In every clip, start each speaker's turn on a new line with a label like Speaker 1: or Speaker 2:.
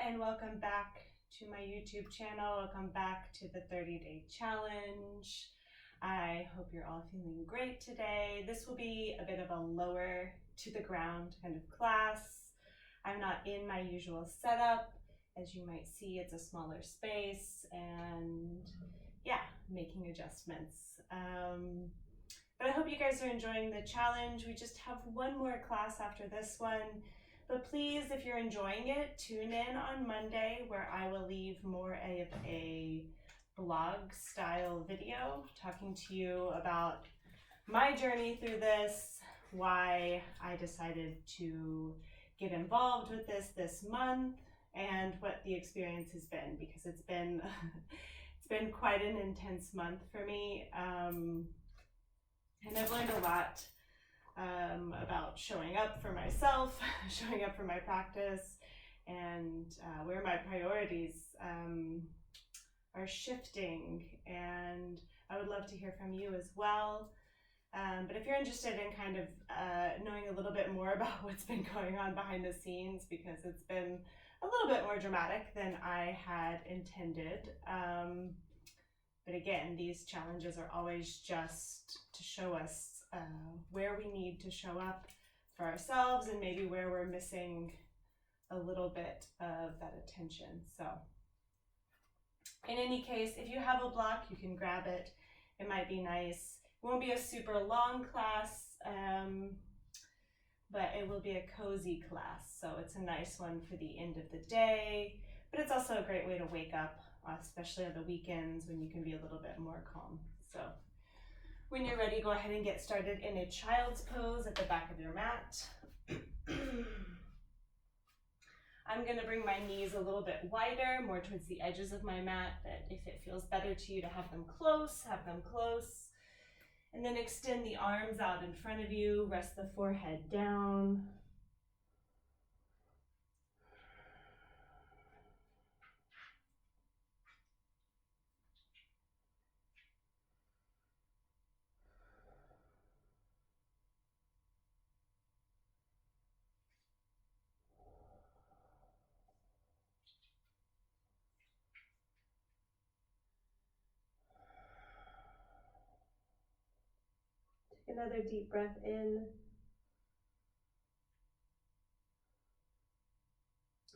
Speaker 1: and welcome back to my YouTube channel. Welcome back to the 30-day challenge. I hope you're all feeling great today. This will be a bit of a lower to the ground kind of class. I'm not in my usual setup. As you might see, it's a smaller space and yeah, making adjustments. But I hope you guys are enjoying the challenge. We just have one more class after this one. But please, if you're enjoying it, tune in on Monday where I will leave more of a blog style video talking to you about my journey through this, why I decided to get involved with this month, and what the experience has been, because it's been quite an intense month for me. And I've learned a lot about showing up for myself, showing up for my practice, and where my priorities are shifting. And I would love to hear from you as well. But if you're interested in kind of knowing a little bit more about what's been going on behind the scenes, because it's been a little bit more dramatic than I had intended. But again, these challenges are always just to show us where we need to show up for ourselves and maybe where we're missing a little bit of that attention. So in any case, if you have a block, you can grab it. It might be nice. It won't be a super long class, but it will be a cozy class. So it's a nice one for the end of the day, but it's also a great way to wake up, especially on the weekends when you can be a little bit more calm. So when you're ready, go ahead and get started in a child's pose at the back of your mat. I'm going to bring my knees a little bit wider, more towards the edges of my mat, but if it feels better to you to have them close, have them close. And then extend the arms out in front of you, rest the forehead down. Another deep breath in.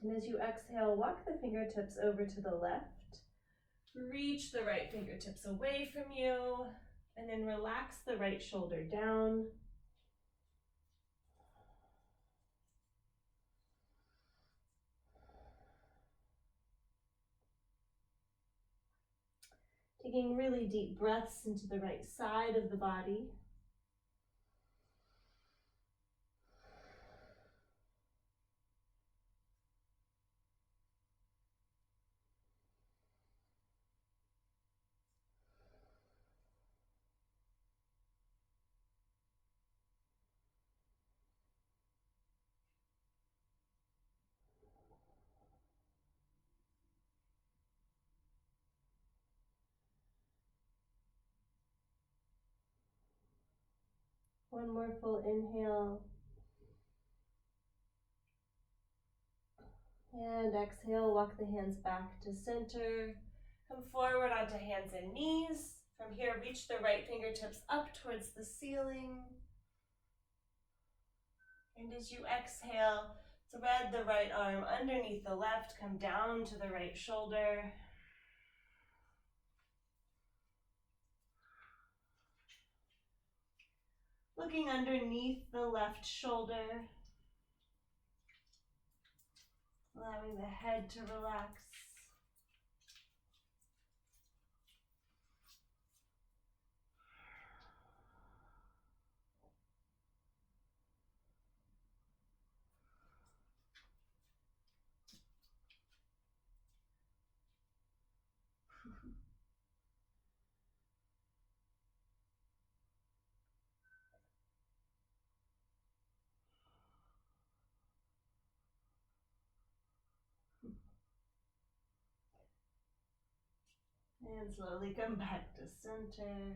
Speaker 1: And as you exhale, walk the fingertips over to the left. Reach the right fingertips away from you, and then relax the right shoulder down. Taking really deep breaths into the right side of the body. One more full inhale. And exhale, walk the hands back to center. Come forward onto hands and knees. From here, reach the right fingertips up towards the ceiling. And as you exhale, thread the right arm underneath the left, come down to the right shoulder. Looking underneath the left shoulder, allowing the head to relax. And slowly come back to center.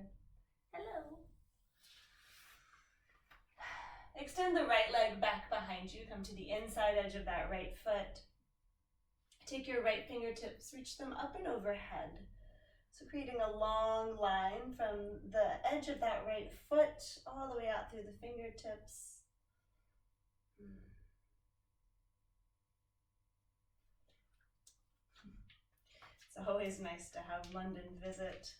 Speaker 1: Hello. Extend the right leg back behind you. Come to the inside edge of that right foot. Take your right fingertips, reach them up and overhead. So creating a long line from the edge of that right foot all the way out through the fingertips. It's always nice to have London visit.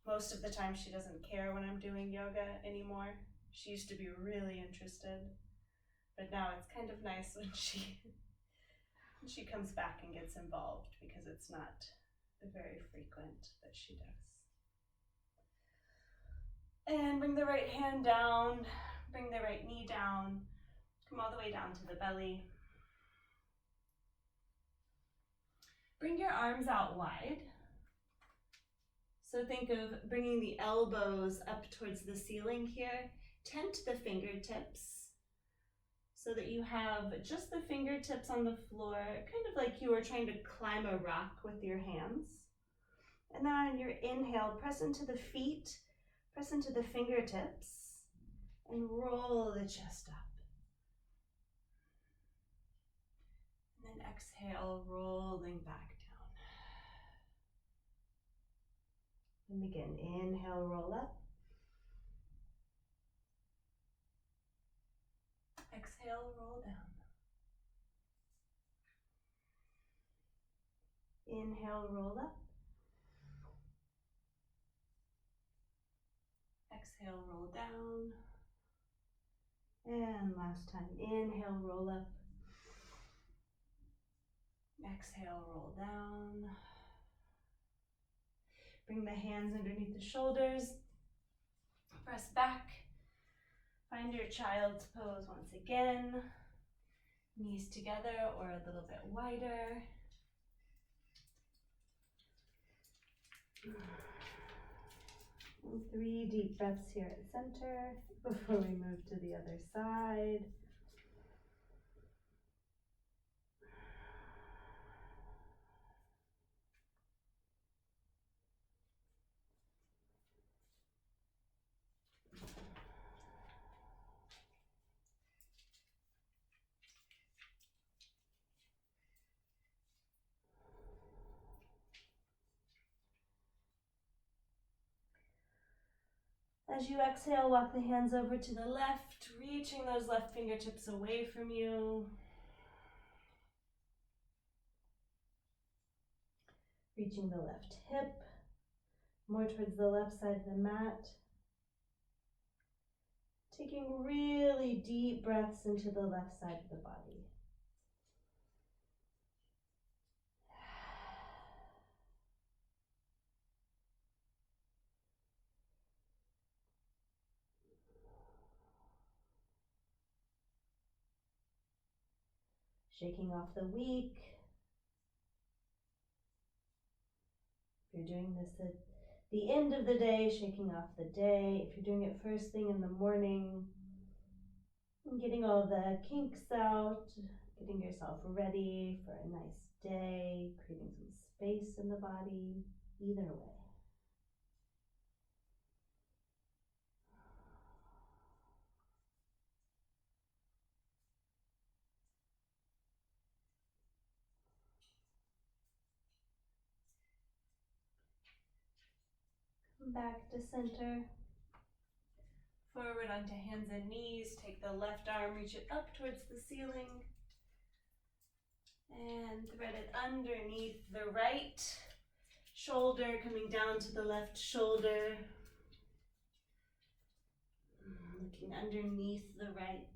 Speaker 1: Most of the time she doesn't care when I'm doing yoga anymore. She used to be really interested, but now it's kind of nice when she comes back and gets involved, because it's not very frequent that she does. And bring the right hand down, bring the right knee down, come all the way down to the belly. Bring your arms out wide. So think of bringing the elbows up towards the ceiling here. Tent the fingertips so that you have just the fingertips on the floor, kind of like you were trying to climb a rock with your hands. And then on your inhale, press into the feet, press into the fingertips, and roll the chest up. And then exhale, rolling back down. And again, inhale, roll up. Exhale, roll down. Inhale, roll up. Exhale, roll down. And last time, inhale, roll up. Exhale, roll down. Bring the hands underneath the shoulders. Press back. Find your child's pose once again. Knees together or a little bit wider. And 3 deep breaths here at center before we move to the other side. As you exhale, walk the hands over to the left, reaching those left fingertips away from you. Reaching the left hip more towards the left side of the mat. Taking really deep breaths into the left side of the body. Shaking off the week. If you're doing this at the end of the day, shaking off the day. If you're doing it first thing in the morning, and getting all the kinks out, getting yourself ready for a nice day, creating some space in the body, either way. Come back to center. Forward onto hands and knees. Take the left arm, reach it up towards the ceiling. And thread it underneath the right shoulder, coming down to the left shoulder. Looking underneath the right.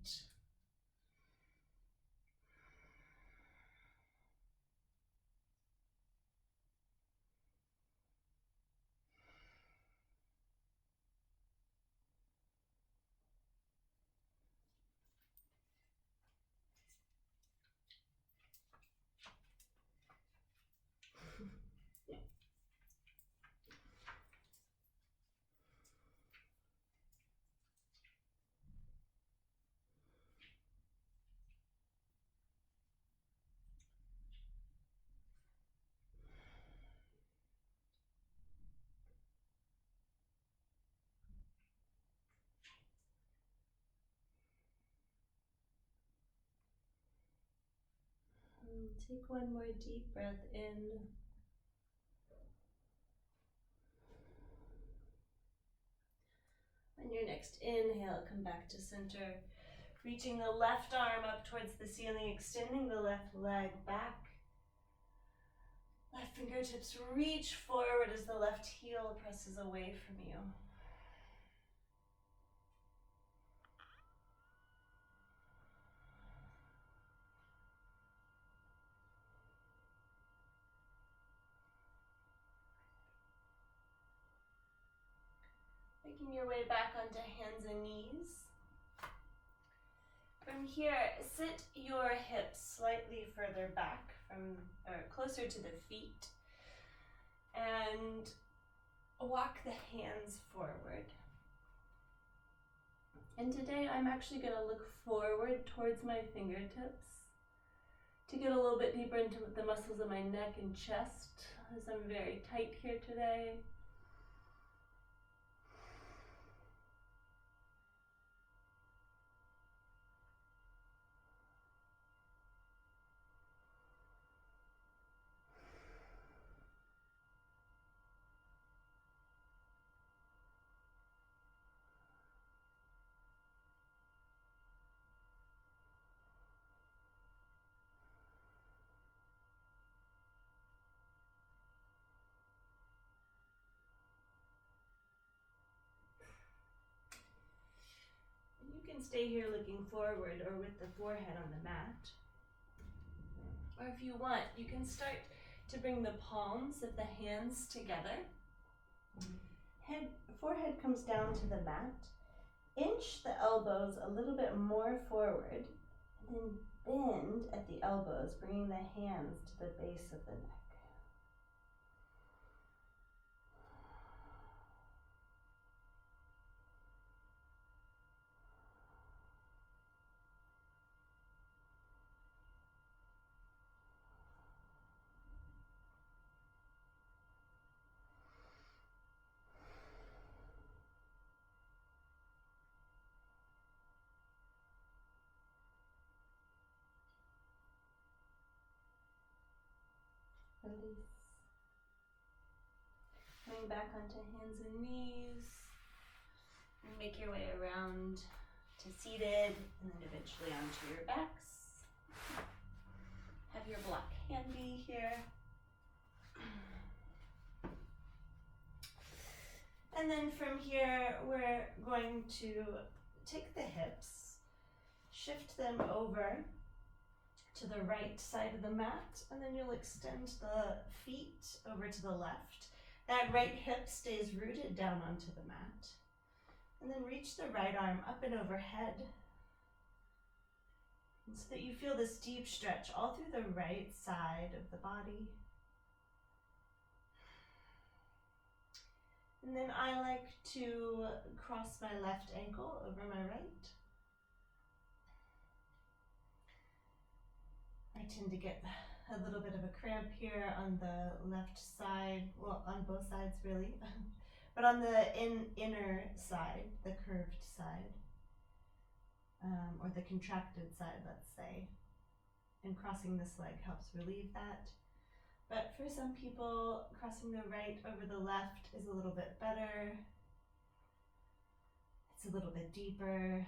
Speaker 1: Take one more deep breath in. On your next inhale, come back to center, reaching the left arm up towards the ceiling, extending the left leg back. Left fingertips reach forward as the left heel presses away from you. Making your way back onto hands and knees. From here, sit your hips slightly further back or closer to the feet, and walk the hands forward. And today I'm actually going to look forward towards my fingertips to get a little bit deeper into the muscles of my neck and chest, as I'm very tight here today. You can stay here looking forward or with the forehead on the mat. Or if you want, you can start to bring the palms of the hands together. Forehead comes down to the mat. Inch the elbows a little bit more forward, and then bend at the elbows, bringing the hands to the base of the neck. Release. Coming back onto hands and knees. And make your way around to seated, and then eventually onto your backs. Have your block handy here. And then from here, we're going to take the hips, shift them over to the right side of the mat, and then you'll extend the feet over to the left. That right hip stays rooted down onto the mat. And then reach the right arm up and overhead, and so that you feel this deep stretch all through the right side of the body. And then I like to cross my left ankle over my right. I tend to get a little bit of a cramp here on the left side, well, on both sides really, but on the inner side, the curved side, or the contracted side, let's say. And crossing this leg helps relieve that. But for some people, crossing the right over the left is a little bit better. It's a little bit deeper.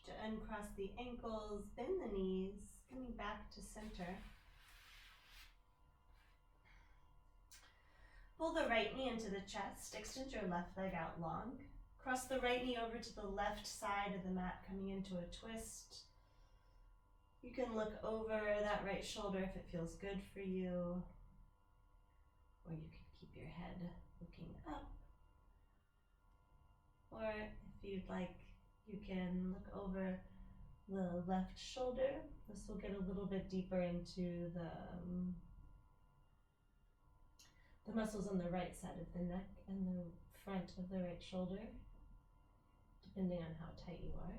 Speaker 1: To uncross the ankles, bend the knees, coming back to center. Pull the right knee into the chest, extend your left leg out long. Cross the right knee over to the left side of the mat, coming into a twist. You can look over that right shoulder if it feels good for you, or you can keep your head looking up. Or if you'd like, you can look over the left shoulder. This will get a little bit deeper into the muscles on the right side of the neck and the front of the right shoulder, depending on how tight you are.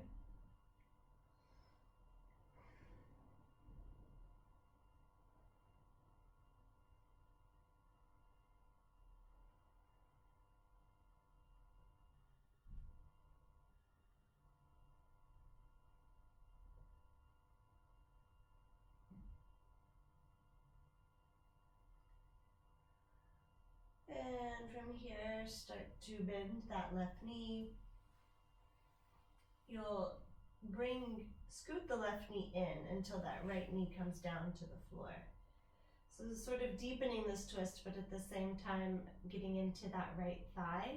Speaker 1: And from here, start to bend that left knee. You'll scoot the left knee in until that right knee comes down to the floor. So sort of deepening this twist, but at the same time getting into that right thigh.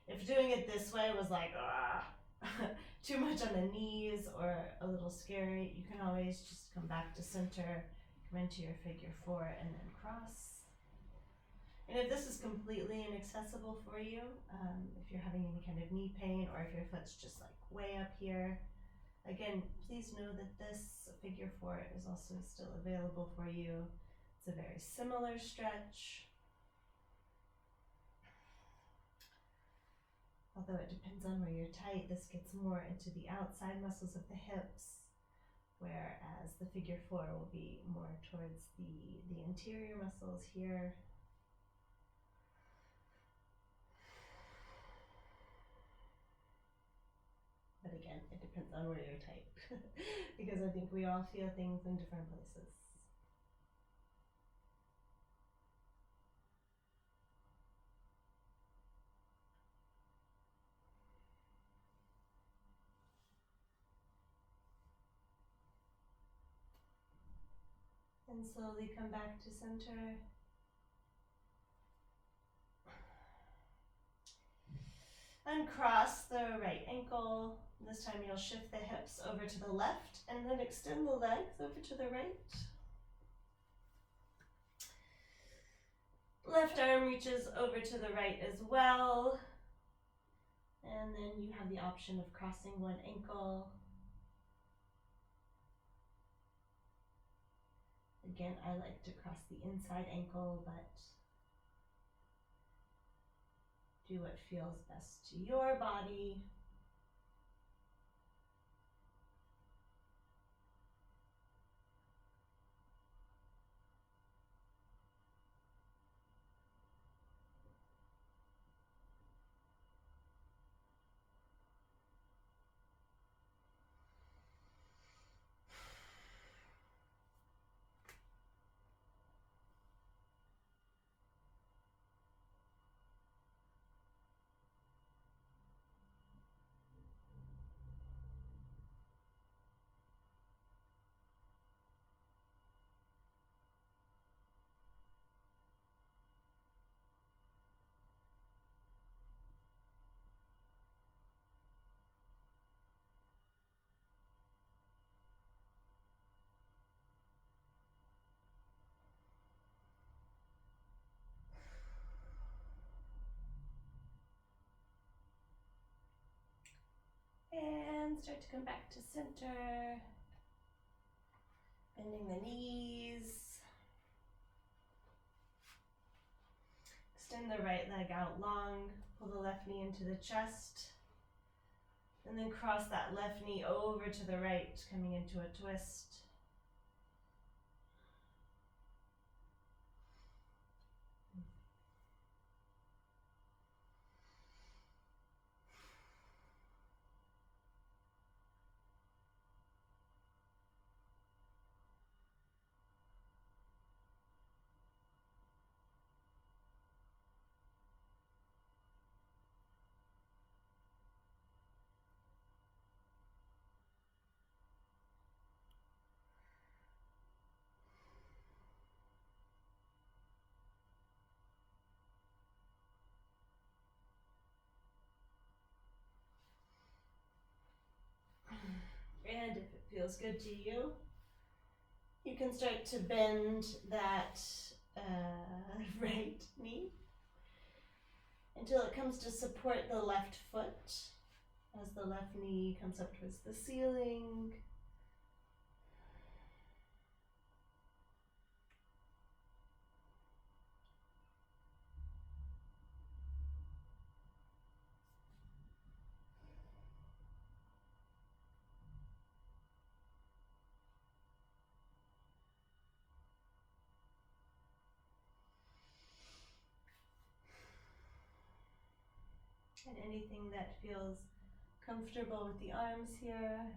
Speaker 1: If doing it this way was like, too much on the knees or a little scary, you can always just come back to center, come into your figure four, and then cross. And if this is completely inaccessible for you, if you're having any kind of knee pain or if your foot's just like way up here, again, please know that this figure four is also still available for you. It's a very similar stretch, although it depends on where you're tight. This gets more into the outside muscles of the hips, whereas the figure four will be more towards the interior muscles here. But again, it depends on where you're tight, because I think we all feel things in different places. And slowly come back to center. Uncross the right ankle. This time you'll shift the hips over to the left and then extend the legs over to the right. Left arm reaches over to the right as well. And then you have the option of crossing one ankle. Again, I like to cross the inside ankle, but do what feels best to your body. And start to come back to center. Bending the knees. Extend the right leg out long. Pull the left knee into the chest. And then cross that left knee over to the right, coming into a twist. And if it feels good to you, You can start to bend that right knee until it comes to support the left foot as the left knee comes up towards the ceiling. And anything that feels comfortable with the arms here.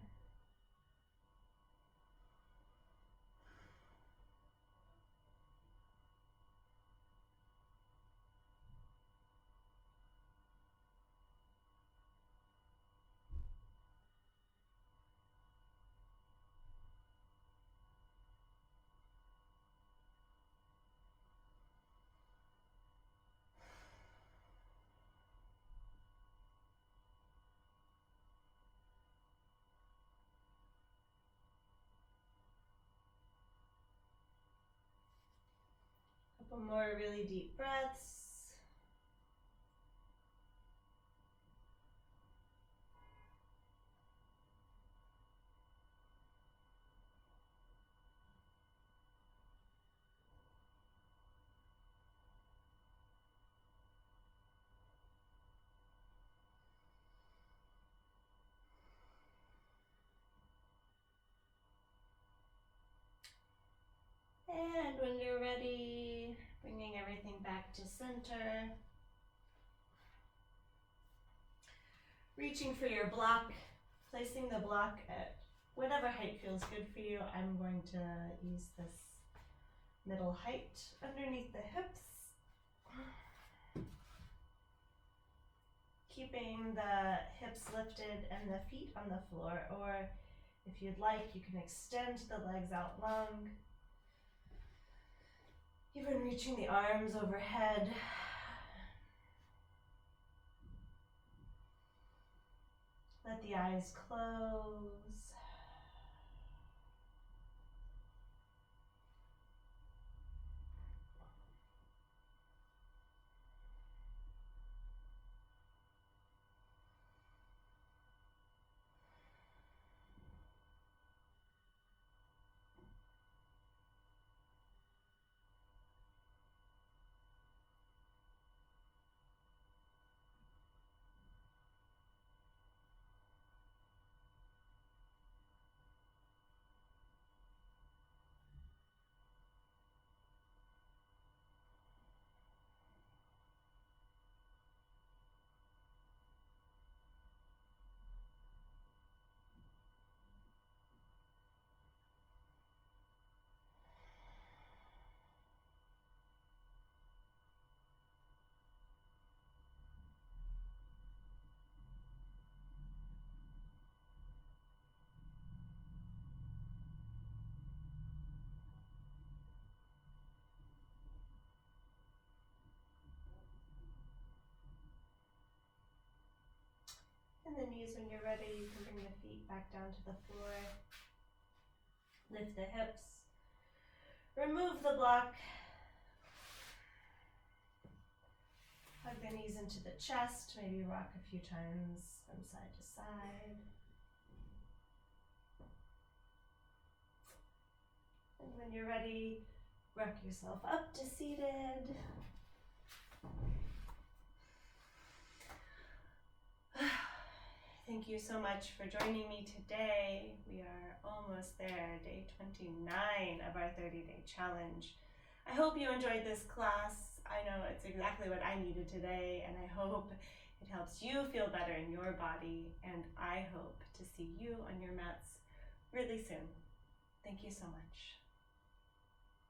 Speaker 1: Couple more really deep breaths. And when you're ready, bringing everything back to center. Reaching for your block, placing the block at whatever height feels good for you. I'm going to use this middle height underneath the hips. Keeping the hips lifted and the feet on the floor, or if you'd like, you can extend the legs out long. Even reaching the arms overhead. Let the eyes close. And the knees, when you're ready, you can bring the feet back down to the floor. Lift the hips. Remove the block. Hug the knees into the chest. Maybe rock a few times from side to side. And when you're ready, rock yourself up to seated. Thank you so much for joining me today. We are almost there, day 29 of our 30-day challenge. I hope you enjoyed this class. I know it's exactly what I needed today, and I hope it helps you feel better in your body, and I hope to see you on your mats really soon. Thank you so much.